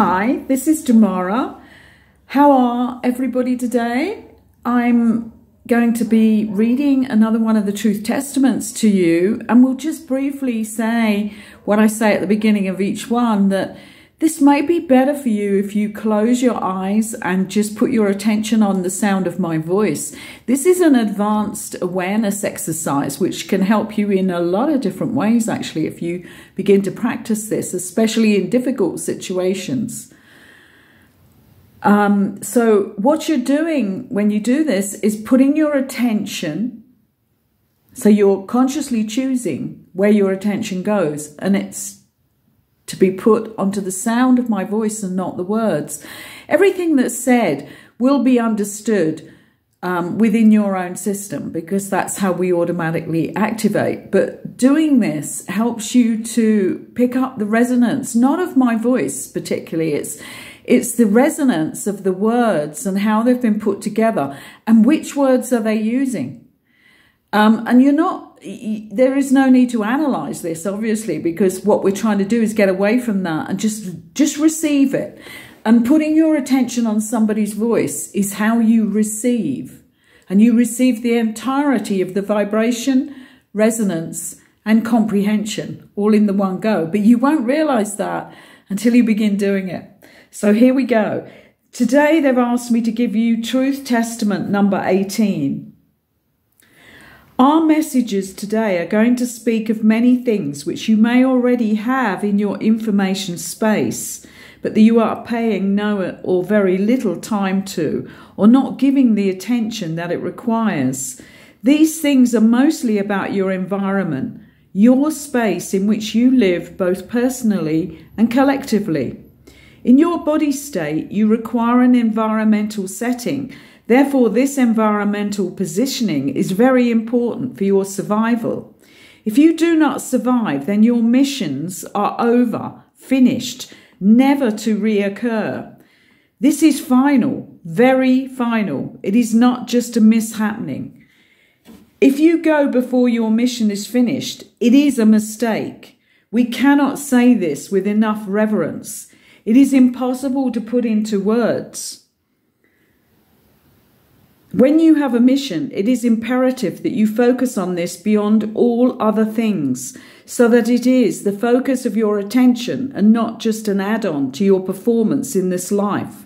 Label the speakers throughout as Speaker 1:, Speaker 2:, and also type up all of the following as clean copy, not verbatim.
Speaker 1: Hi, this is Demara. How are everybody today? I'm going to be reading another one of the Truth Testaments to you, and we'll just briefly say what I say at the beginning of each one, that this may be better for you if you close your eyes and just put your attention on the sound of my voice. This is an advanced awareness exercise which can help you in a lot of different ways, actually, if you begin to practice this, especially in difficult situations. So what you're doing when you do this is putting your attention, so you're consciously choosing where your attention goes, and it's to be put onto the sound of my voice and not the words. Everything that's said will be understood within your own system, because that's how we automatically activate. But doing this helps you to pick up the resonance, not of my voice particularly, it's the resonance of the words and how they've been put together and which words are they using. And there is no need to analyze this, obviously, because what we're trying to do is get away from that and just receive it. And putting your attention on somebody's voice is how you receive. And you receive the entirety of the vibration, resonance, and comprehension all in the one go. But you won't realize that until you begin doing it. So here we go. Today they've asked me to give you Truth Testament number 18. Our messages today are going to speak of many things which you may already have in your information space, but that you are paying no or very little time to, or not giving the attention that it requires. These things are mostly about your environment, your space in which you live both personally and collectively. In your body state, you require an environmental setting. Therefore, this environmental positioning is very important for your survival. If you do not survive, then your missions are over, finished, never to reoccur. This is final, very final. It is not just a mishappening. If you go before your mission is finished, it is a mistake. We cannot say this with enough reverence. It is impossible to put into words. When you have a mission, it is imperative that you focus on this beyond all other things, so that it is the focus of your attention and not just an add-on to your performance in this life.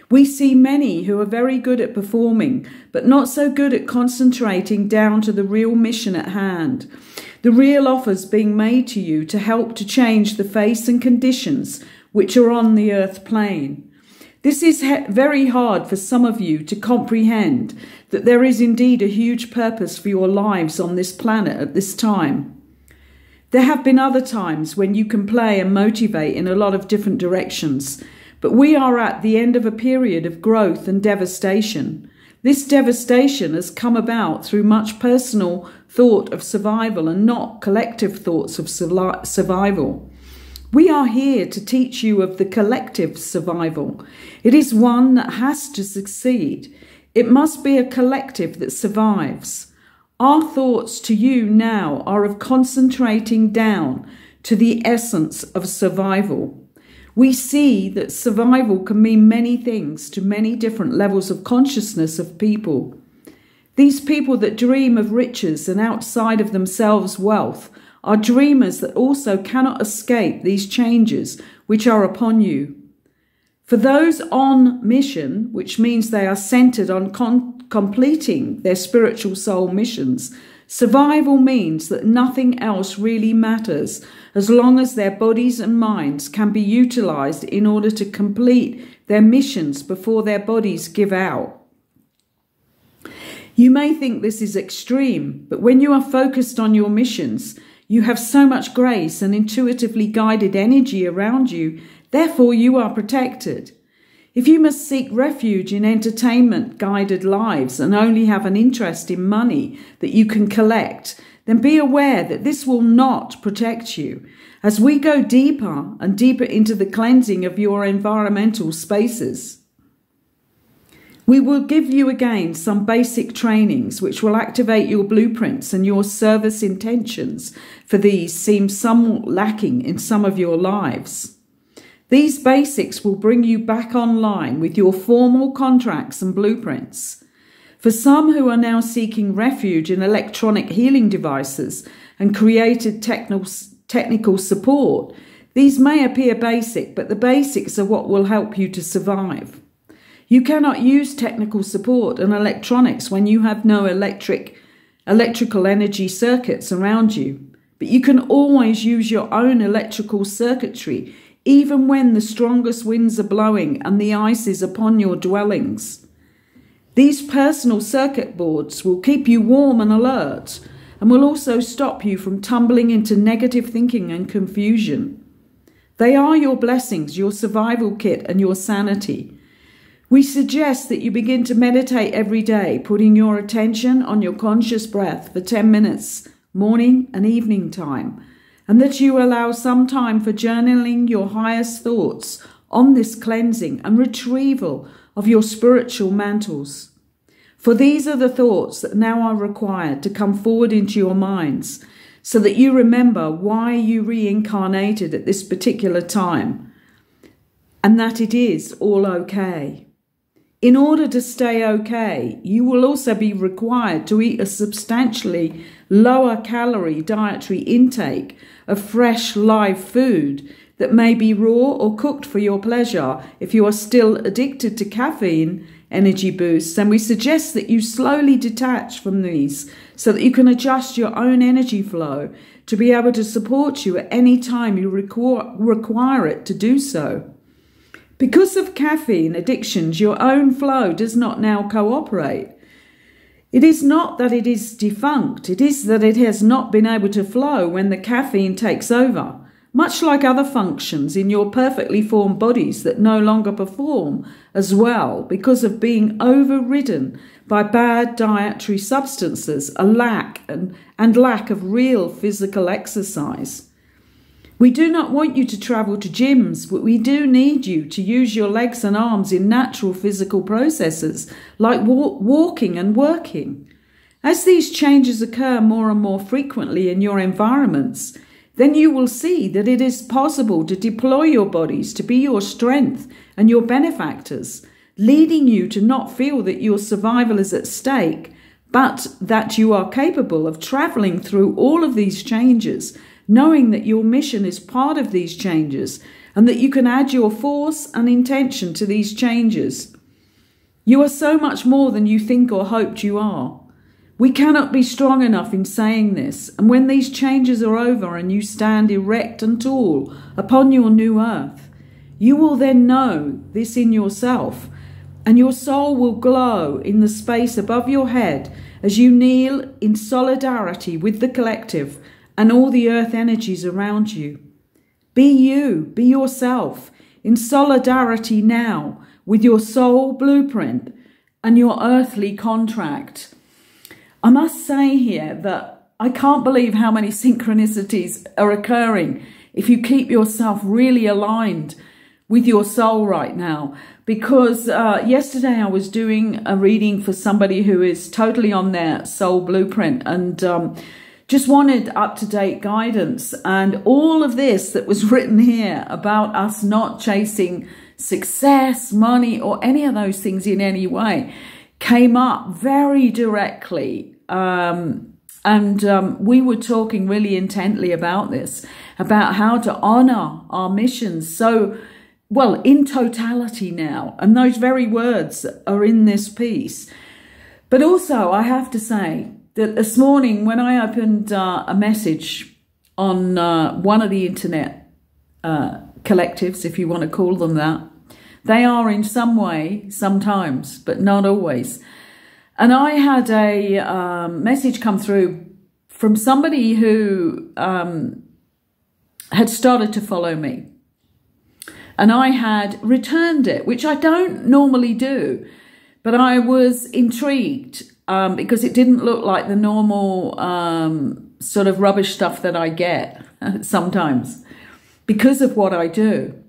Speaker 1: We see many who are very good at performing, but not so good at concentrating down to the real mission at hand. The real offers being made to you to help to change the face and conditions which are on the earth plane. This is very hard for some of you to comprehend, that there is indeed a huge purpose for your lives on this planet at this time. There have been other times when you can play and motivate in a lot of different directions, but we are at the end of a period of growth and devastation. This devastation has come about through much personal thought of survival and not collective thoughts of survival. We are here to teach you of the collective survival. It is one that has to succeed. It must be a collective that survives. Our thoughts to you now are of concentrating down to the essence of survival. We see that survival can mean many things to many different levels of consciousness of people. These people that dream of riches and outside of themselves wealth are dreamers that also cannot escape these changes which are upon you. For those on mission, which means they are centered on completing their spiritual soul missions, survival means that nothing else really matters as long as their bodies and minds can be utilized in order to complete their missions before their bodies give out. You may think this is extreme, but when you are focused on your missions, you have so much grace and intuitively guided energy around you, therefore you are protected. If you must seek refuge in entertainment-guided lives and only have an interest in money that you can collect, then be aware that this will not protect you. As we go deeper and deeper into the cleansing of your environmental spaces, we will give you again some basic trainings which will activate your blueprints, and your service intentions for these seem somewhat lacking in some of your lives. These basics will bring you back online with your formal contracts and blueprints. For some who are now seeking refuge in electronic healing devices and created technical support, these may appear basic, but the basics are what will help you to survive. You cannot use technical support and electronics when you have no electrical energy circuits around you, but you can always use your own electrical circuitry even when the strongest winds are blowing and the ice is upon your dwellings. These personal circuit boards will keep you warm and alert and will also stop you from tumbling into negative thinking and confusion. They are your blessings, your survival kit and your sanity. We suggest that you begin to meditate every day, putting your attention on your conscious breath for 10 minutes, morning and evening time, and that you allow some time for journaling your highest thoughts on this cleansing and retrieval of your spiritual mantles. For these are the thoughts that now are required to come forward into your minds so that you remember why you reincarnated at this particular time and that it is all okay. In order to stay okay, you will also be required to eat a substantially lower calorie dietary intake of fresh live food that may be raw or cooked for your pleasure. If you are still addicted to caffeine energy boosts, then we suggest that you slowly detach from these so that you can adjust your own energy flow to be able to support you at any time you require it to do so. Because of caffeine addictions, your own flow does not now cooperate. It is not that it is defunct, it is that it has not been able to flow when the caffeine takes over, much like other functions in your perfectly formed bodies that no longer perform as well because of being overridden by bad dietary substances, a lack of real physical exercise. We do not want you to travel to gyms, but we do need you to use your legs and arms in natural physical processes like walking and working. As these changes occur more and more frequently in your environments, then you will see that it is possible to deploy your bodies to be your strength and your benefactors, leading you to not feel that your survival is at stake, but that you are capable of traveling through all of these changes, knowing that your mission is part of these changes and that you can add your force and intention to these changes. You are so much more than you think or hoped you are. We cannot be strong enough in saying this, and when these changes are over and you stand erect and tall upon your new earth, you will then know this in yourself, and your soul will glow in the space above your head as you kneel in solidarity with the collective and all the earth energies around you. Be you, be yourself, in solidarity now with your soul blueprint and your earthly contract. I must say here that I can't believe how many synchronicities are occurring if you keep yourself really aligned with your soul right now. Because yesterday I was doing a reading for somebody who is totally on their soul blueprint and just wanted up-to-date guidance, and all of this that was written here about us not chasing success, money, or any of those things in any way came up very directly. We were talking really intently about this, about how to honor our missions so, well, in totality now. And those very words are in this piece. But also, I have to say, that this morning when I opened a message on one of the internet collectives, if you want to call them that, they are in some way, sometimes, but not always. And I had a message come through from somebody who had started to follow me. And I had returned it, which I don't normally do, but I was intrigued because it didn't look like the normal sort of rubbish stuff that I get sometimes because of what I do.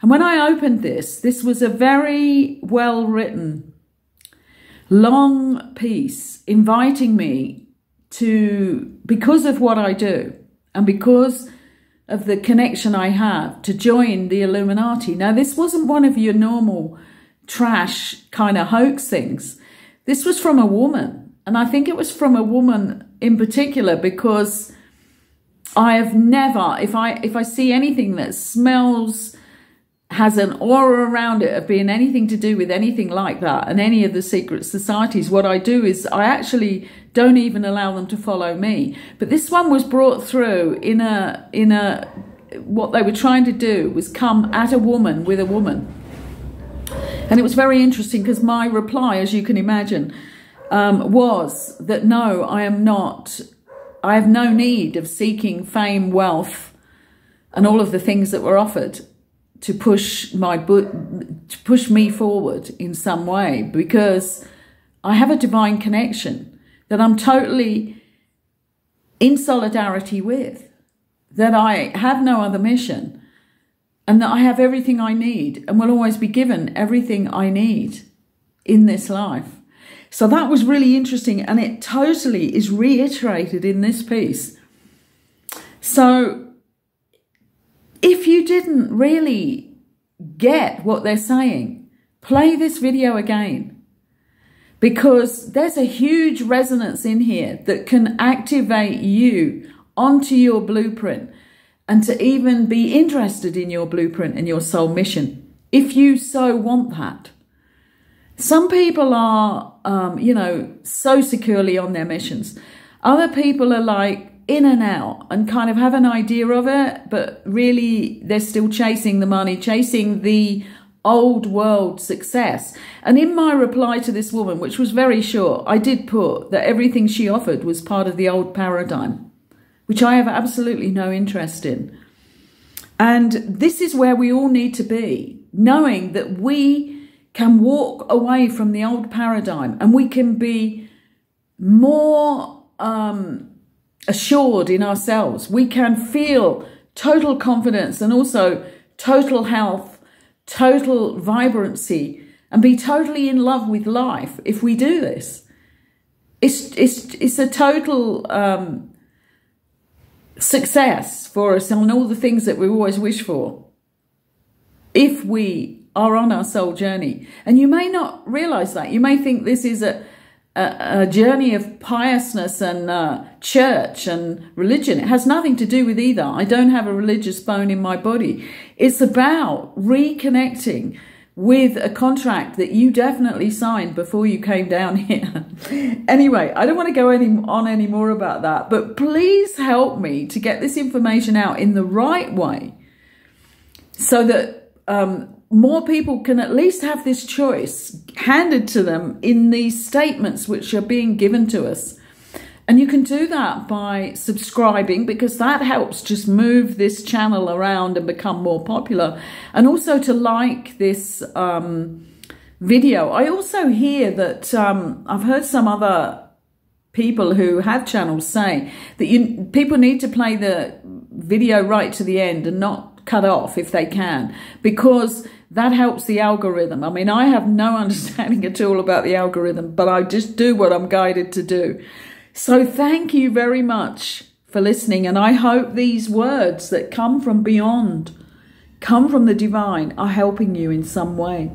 Speaker 1: And when I opened this was a very well-written, long piece inviting me to, because of what I do and because of the connection I have to join the Illuminati. Now, this wasn't one of your normal trash kind of hoax things. This was from a woman. And I think it was from a woman in particular because I have never, if I see anything that smells, has an aura around it of being anything to do with anything like that and any of the secret societies, what I do is I actually don't even allow them to follow me. But this one was brought through in a what they were trying to do was come at a woman with a woman. And it was very interesting because my reply, as you can imagine, was that no, I am not, I have no need of seeking fame, wealth, and all of the things that were offered to push me forward in some way, because I have a divine connection that I'm totally in solidarity with, that I have no other mission, and that I have everything I need and will always be given everything I need in this life. So that was really interesting, and it totally is reiterated in this piece. So if you didn't really get what they're saying, play this video again, because there's a huge resonance in here that can activate you onto your blueprint and to even be interested in your blueprint and your soul mission, if you so want that. Some people are, you know, so securely on their missions. Other people are like in and out and kind of have an idea of it, but really they're still chasing the money, chasing the old world success. And in my reply to this woman, which was very short, I did put that everything she offered was part of the old paradigm, which I have absolutely no interest in. And this is where we all need to be, knowing that we can walk away from the old paradigm and we can be more assured in ourselves. We can feel total confidence and also total health, total vibrancy, and be totally in love with life if we do this. It's a total success for us on all the things that we always wish for, if we are on our soul journey. And you may not realize that. You may think this is a journey of piousness and church and religion. It has nothing to do with either. I don't have a religious bone in my body. It's about reconnecting with a contract that you definitely signed before you came down here. Anyway, I don't want to go on any more about that, but please help me to get this information out in the right way so that more people can at least have this choice handed to them in these statements which are being given to us. And you can do that by subscribing, because that helps just move this channel around and become more popular. And also to like this video. I also hear that I've heard some other people who have channels say that people need to play the video right to the end and not cut off if they can, because that helps the algorithm. I mean, I have no understanding at all about the algorithm, but I just do what I'm guided to do. So thank you very much for listening. And I hope these words that come from beyond, come from the divine, are helping you in some way.